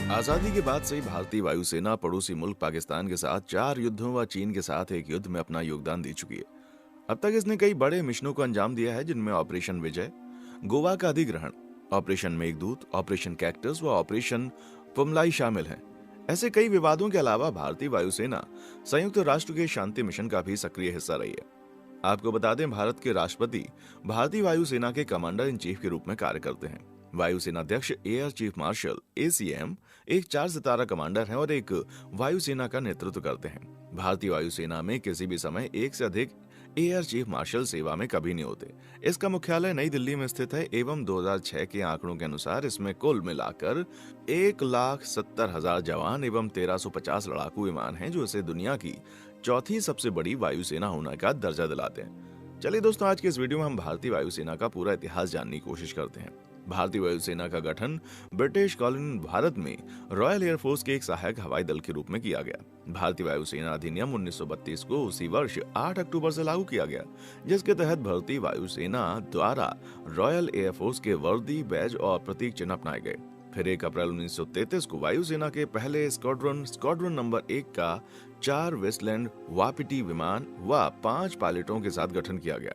आजादी के बाद से ही भारतीय वायुसेना पड़ोसी मुल्क पाकिस्तान के साथ 4 युद्धों व चीन के साथ एक युद्ध में अपना योगदान दे चुकी है। अब तक इसने कई बड़े मिशनों को अंजाम दिया है, जिनमें ऑपरेशन विजय, गोवा का अधिग्रहण, ऑपरेशन मेघदूत, ऑपरेशन कैक्टस व ऑपरेशन पुमलाई शामिल हैं। ऐसे कई विवादों के अलावा भारतीय वायुसेना संयुक्त राष्ट्र के शांति मिशन का भी सक्रिय हिस्सा रही है। आपको बता दें, भारत के राष्ट्रपति भारतीय वायुसेना के कमांडर इन चीफ के रूप में कार्य करते हैं। वायुसेना अध्यक्ष एयर चीफ मार्शल एसीएम एक 4 सितारा कमांडर हैं और एक वायुसेना का नेतृत्व करते हैं। भारतीय वायुसेना में किसी भी समय एक से अधिक एयर चीफ मार्शल सेवा में कभी नहीं होते। इसका मुख्यालय नई दिल्ली में स्थित है एवं 2006 के आंकड़ों के अनुसार इसमें कुल मिलाकर 1,70,000 जवान एवं 1350 लड़ाकू विमान हैं, जो इसे दुनिया की चौथी सबसे बड़ी वायुसेना होने का दर्जा दिलाते हैं। चलिए दोस्तों, आज के इस वीडियो में हम भारतीय वायुसेना का पूरा इतिहास जानने की कोशिश करते हैं। भारतीय वायुसेना का गठन ब्रिटिश कॉलोनी भारत में रॉयल एयरफोर्स के एक सहायक हवाई दल के रूप में किया गया। भारतीय वायुसेना अधिनियम 1932 को उसी वर्ष 8 अक्टूबर से लागू किया गया, जिसके तहत भारतीय वायुसेना द्वारा रॉयल एयरफोर्स के वर्दी, बैज और प्रतीक चिन्ह अपनाए गए। फिर 1 अप्रैल 1933 को वायुसेना के पहले स्क्वाड्रन नंबर 1 का 4 वेस्टलैंड वापिटी विमान व 5 पायलटों के साथ गठन किया गया।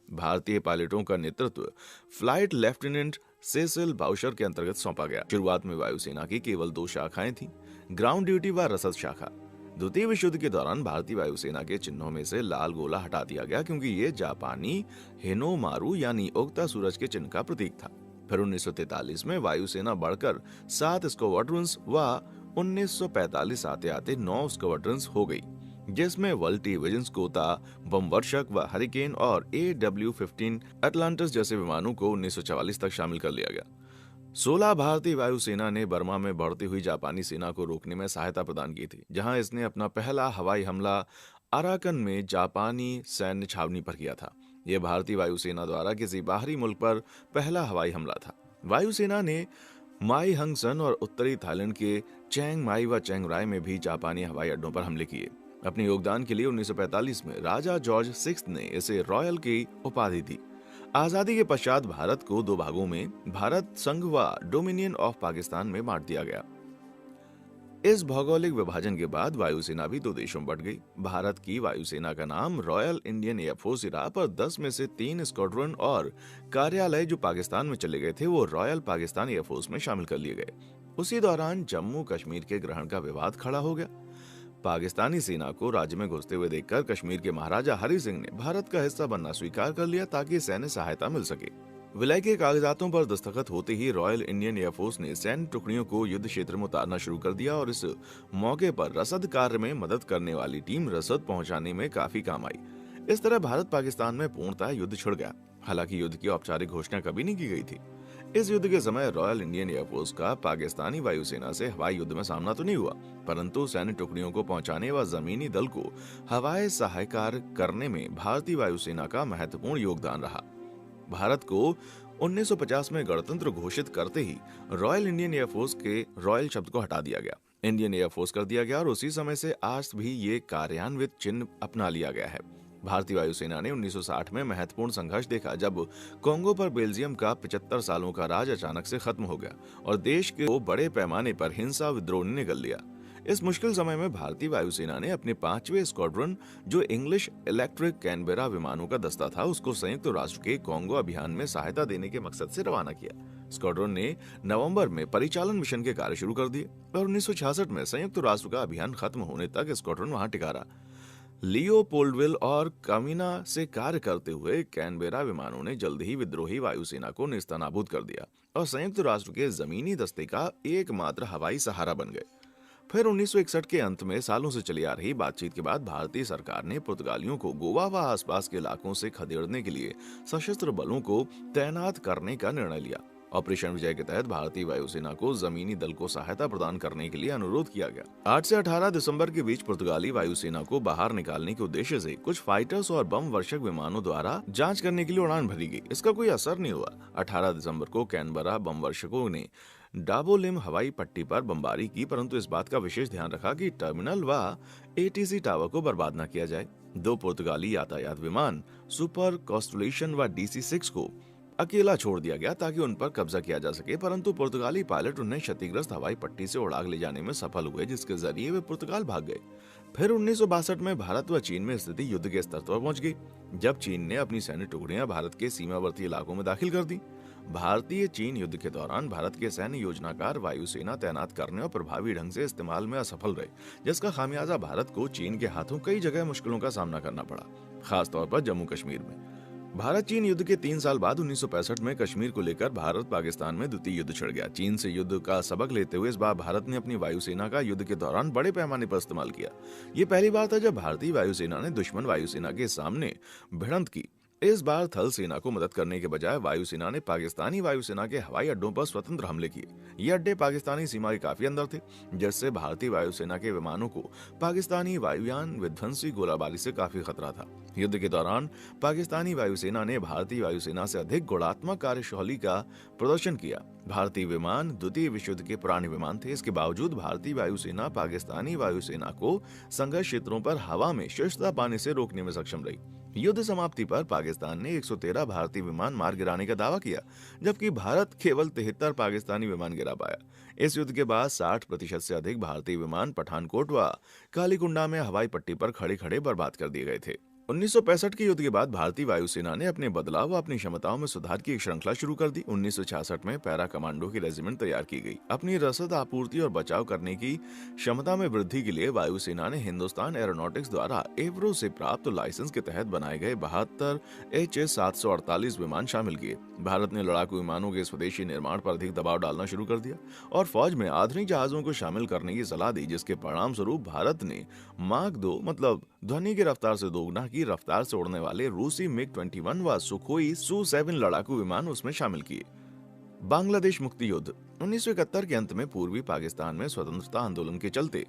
भारतीय पायलटों का नेतृत्व फ्लाइट लेफ्टिनेंट सेसिल बाउशर के अंतर्गत सौंपा गया। शुरुआत में वायुसेना की केवल 2 शाखाएं थीं, ग्राउंड ड्यूटी व रसद शाखा। द्वितीय विश्व युद्ध के दौरान भारतीय वायुसेना के चिन्हों में से लाल गोला हटा दिया गया, क्योंकि ये जापानी हिनोमारू यानी उगता सूरज के चिन्ह का प्रतीक था। फिर 1943 में वायुसेना बढ़कर 7 स्क्वाड्रन्स व 1945 आते आते 9 स्क्वाड्रन्स हो गई, जिसमें वल्टी, विजनस्कोता, बमवर्षक व हरिकेन और AW-15 अटलांटिस जैसे विमानों को 1944 तक शामिल कर लिया गया। 16 भारतीय वायुसेना ने बर्मा में बढ़ती हुई जापानी सेना को रोकने में सहायता प्रदान की थी, जहां इसने अपना पहला हवाई हमला अराकन में जापानी सैन्य छावनी पर किया था। यह भारतीय वायुसेना द्वारा किसी बाहरी मुल्क पर पहला हवाई हमला था। वायुसेना ने माई हंगसन और उत्तरी थाईलैंड के चैंग माई व चैंग राय में भी जापानी हवाई अड्डों पर हमले किए। अपने योगदान के लिए 1945 में राजा जॉर्ज 6 ने इसे रॉयल की उपाधि दी। आजादी के पश्चात भारत को 2 भागों में भारत संघ व डोमिनियन ऑफ पाकिस्तान में बांट दिया गया। इस भौगोलिक विभाजन के बाद वायुसेना भी 2 देशों में बट गई। भारत की वायुसेना का नाम रॉयल इंडियन एयरफोर्स रहा, पर 10 में से 3 स्क्वाड्रन और कार्यालय जो पाकिस्तान में चले गए थे, वो रॉयल पाकिस्तान एयरफोर्स में शामिल कर लिए गए। उसी दौरान जम्मू कश्मीर के ग्रहण का विवाद खड़ा हो गया। पाकिस्तानी सेना को राज्य में घुसते हुए देखकर कश्मीर के महाराजा हरि सिंह ने भारत का हिस्सा बनना स्वीकार कर लिया, ताकि सैन्य सहायता मिल सके। विलय के कागजातों पर दस्तखत होते ही रॉयल इंडियन एयरफोर्स ने सैन्य टुकड़ियों को युद्ध क्षेत्र में उतारना शुरू कर दिया और इस मौके पर रसद कार्य में मदद करने वाली टीम रसद पहुंचाने में काफी काम आई। इस तरह भारत पाकिस्तान में पूर्णतः युद्ध छिड़ गया। हालांकि युद्ध की औपचारिक घोषणा कभी नहीं की गई थी। इस युद्ध के समय रॉयल इंडियन एयरफोर्स का पाकिस्तानी वायुसेना से हवाई युद्ध में सामना तो नहीं हुआ, परंतु सैन्य टुकड़ियों को पहुंचाने व जमीनी दल को हवाई सहायकार करने में भारतीय वायुसेना का महत्वपूर्ण योगदान रहा। भारत को 1950 में गणतंत्र घोषित करते ही रॉयल इंडियन एयरफोर्स के रॉयल शब्द को हटा दिया गया, इंडियन एयरफोर्स कर दिया गया और उसी समय से आज भी ये कार्यान्वित चिन्ह अपना लिया गया है। भारतीय वायुसेना ने 1960 में महत्वपूर्ण संघर्ष देखा, जब कोंगो पर बेल्जियम का 75 सालों का राज अचानक से खत्म हो गया और देश को बड़े पैमाने पर हिंसा विद्रोह ने निगल लिया। इस मुश्किल समय में भारतीय वायुसेना ने अपने 5वें स्क्वाड्रन, जो इंग्लिश इलेक्ट्रिक कैनबेरा विमानों का दस्ता था, उसको संयुक्त राष्ट्र के कोंगो अभियान में सहायता देने के मकसद से रवाना किया। स्क्वाड्रन ने नवंबर में परिचालन मिशन के कार्य शुरू कर दिए और 1966 में संयुक्त राष्ट्र का अभियान खत्म होने तक स्क्वाड्रन वहां टिका रहा। लियोपोल्डविल और कामिना से कार्य करते हुए कैनबेरा विमानों ने जल्द ही विद्रोही वायुसेना को नेस्तनाबूद कर दिया और संयुक्त राष्ट्र के जमीनी दस्ते का एकमात्र हवाई सहारा बन गए। फिर 1961 के अंत में सालों से चली आ रही बातचीत के बाद भारतीय सरकार ने पुर्तगालियों को गोवा व आसपास के इलाकों से खदेड़ने के लिए सशस्त्र बलों को तैनात करने का निर्णय लिया। ऑपरेशन विजय के तहत भारतीय वायुसेना को जमीनी दल को सहायता प्रदान करने के लिए अनुरोध किया गया। 8 से 18 दिसंबर के बीच पुर्तगाली वायुसेना को बाहर निकालने के उद्देश्य से कुछ फाइटर्स और बम वर्षक विमानों द्वारा जांच करने के लिए उड़ान भरी गई। इसका कोई असर नहीं हुआ। 18 दिसंबर को कैनबरा बम वर्षकों ने डाबोलिम हवाई पट्टी पर बमबारी की, परंतु इस बात का विशेष ध्यान रखा कि टर्मिनल व ATC टावर को बर्बाद न किया जाए। 2 पुर्तगाली यातायात विमान सुपर कॉन्स्टलेशन व DC-6 को अकेला छोड़ दिया गया ताकि उन पर कब्जा किया जा सके, परंतु पुर्तगाली पायलट उन्हें क्षतिग्रस्त हवाई पट्टी से उड़ा ले जाने में सफल हुए, जिसके जरिए वे पुर्तगाल भाग गए। फिर 1962 में भारत व चीन में स्थिति युद्ध के स्तर पर पहुंच गई, जब चीन ने अपनी सैन्य टुकड़ियां भारत के सीमावर्ती इलाकों में दाखिल कर दी। भारतीय चीन युद्ध के दौरान भारत के सैन्य योजनाकार वायुसेना तैनात करने और प्रभावी ढंग से इस्तेमाल में असफल रहे, जिसका खामियाजा भारत को चीन के हाथों कई जगह मुश्किलों का सामना करना पड़ा, खासतौर पर जम्मू कश्मीर में। भारत चीन युद्ध के 3 साल बाद 1965 में कश्मीर को लेकर भारत पाकिस्तान में द्वितीय युद्ध छिड़ गया। चीन से युद्ध का सबक लेते हुए इस बार भारत ने अपनी वायुसेना का युद्ध के दौरान बड़े पैमाने पर इस्तेमाल किया। ये पहली बार था जब भारतीय वायुसेना ने दुश्मन वायुसेना के सामने भिड़ंत की। इस बार थल सेना को मदद करने के बजाय वायुसेना ने पाकिस्तानी वायुसेना के हवाई अड्डों पर स्वतंत्र हमले किए। ये अड्डे पाकिस्तानी सीमा के काफी अंदर थे, जिससे भारतीय वायुसेना के विमानों को पाकिस्तानी वायुयान विध्वंसी गोलाबारी से काफी खतरा था। युद्ध के दौरान पाकिस्तानी वायुसेना ने भारतीय वायुसेना से अधिक गुणात्मक कार्यशैली का प्रदर्शन किया। भारतीय विमान द्वितीय विश्व युद्ध के पुराने विमान थे। इसके बावजूद भारतीय वायुसेना पाकिस्तानी वायुसेना को संघर्ष क्षेत्रों पर हवा में शीर्षता पाने से रोकने में सक्षम रही। युद्ध समाप्ति पर पाकिस्तान ने 113 भारतीय विमान मार गिराने का दावा किया, जबकि भारत केवल 73 पाकिस्तानी विमान गिरा पाया। इस युद्ध के बाद 60% से अधिक भारतीय विमान पठानकोट व कालीकुंडा में हवाई पट्टी पर खड़े खड़े बर्बाद कर दिए गए थे। 1965 के युद्ध के बाद भारतीय वायुसेना ने अपने बदलाव व अपनी क्षमताओं में सुधार की एक श्रृंखला शुरू कर दी। 1966 में पैरा कमांडो की रेजिमेंट तैयार की गई। अपनी रसद आपूर्ति और बचाव करने की क्षमता में वृद्धि के लिए वायुसेना ने हिंदुस्तान एरोनॉटिक्स द्वारा एवरो से प्राप्त लाइसेंस के तहत बनाए गए 72 HS-748 विमान शामिल किए। भारत ने लड़ाकू विमानों के स्वदेशी निर्माण पर अधिक दबाव डालना शुरू कर दिया और फौज में आधुनिक जहाजों को शामिल करने की सलाह दी, जिसके परिणाम स्वरूप भारत ने माक 2 मतलब ध्वनि की रफ्तार से दोगुना की रफ्तार से उड़ने वाले रूसी MiG-21 व सुखोई Su-7 लड़ाकू विमान उसमें शामिल किए। बांग्लादेश मुक्ति युद्ध 1971 के अंत में पूर्वी पाकिस्तान में स्वतंत्रता आंदोलन के चलते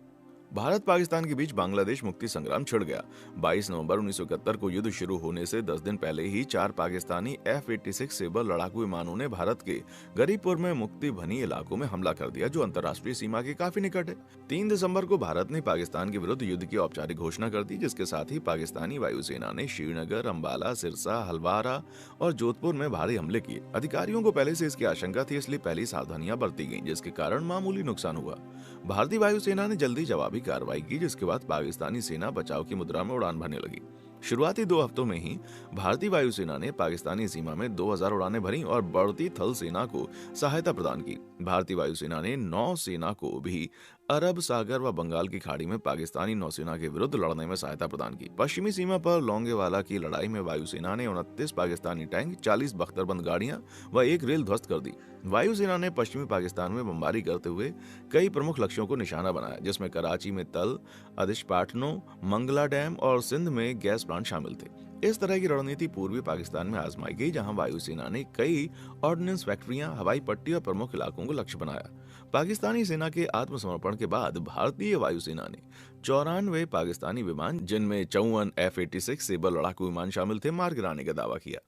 भारत पाकिस्तान के बीच बांग्लादेश मुक्ति संग्राम छिड़ गया। 22 नवंबर 1971 को युद्ध शुरू होने से 10 दिन पहले ही 4 पाकिस्तानी F-86 सेबर लड़ाकू विमानों ने भारत के गरीबपुर में मुक्ति भनी इलाकों में हमला कर दिया, जो अंतर्राष्ट्रीय सीमा के काफी निकट है। 3 दिसंबर को भारत ने पाकिस्तान के विरुद्ध युद्ध की औपचारिक घोषणा कर दी, जिसके साथ ही पाकिस्तानी वायुसेना ने श्रीनगर, अंबाला, सिरसा, हल्द्वारा और जोधपुर में भारी हमले किए। अधिकारियों को पहले से इसकी आशंका थी, इसलिए पहली सावधानियां बरती गईं, जिसके कारण मामूली नुकसान हुआ। भारतीय वायुसेना ने जल्दी जवाबी कार्रवाई की, जिसके बाद पाकिस्तानी सेना बचाव की मुद्रा में उड़ान भरने लगी। शुरुआती 2 हफ्तों में ही भारतीय वायुसेना ने पाकिस्तानी सीमा में 2000 उड़ानें भरी और बढ़ती थल सेना को सहायता प्रदान की। भारतीय वायुसेना ने नौसेना को भी अरब सागर व बंगाल की खाड़ी में पाकिस्तानी नौसेना के विरुद्ध लड़ने में सहायता प्रदान की। पश्चिमी सीमा पर लोंगेवाला की लड़ाई में वायुसेना ने 29 पाकिस्तानी टैंक, 40 बख्तरबंद गाड़ियां व 1 रेल ध्वस्त कर दी। वायुसेना ने पश्चिमी पाकिस्तान में बमबारी करते हुए कई प्रमुख लक्ष्यों को निशाना बनाया, जिसमें कराची में तल, अदिशपाटनो, मंगला डैम और सिंध में गैस प्लांट शामिल थे। इस तरह की रणनीति पूर्वी पाकिस्तान में आजमाई गई, जहां वायुसेना ने कई ऑर्डिनेंस फैक्ट्रियां, हवाई पट्टी और प्रमुख इलाकों को लक्ष्य बनाया। पाकिस्तानी सेना के आत्मसमर्पण के बाद भारतीय वायुसेना ने 94 पाकिस्तानी विमान, जिनमें 54 F-86 सेबर लड़ाकू विमान शामिल थे, मार गिराने का दावा किया।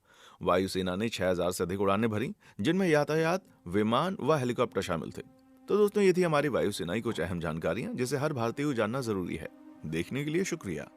वायुसेना ने 6000 से अधिक उड़ानें भरी, जिनमें यातायात, विमान व हेलीकॉप्टर शामिल थे। तो दोस्तों, ये थी हमारी वायुसेना की कुछ अहम जानकारियां, जिसे हर भारतीय को जानना जरूरी है। देखने के लिए शुक्रिया।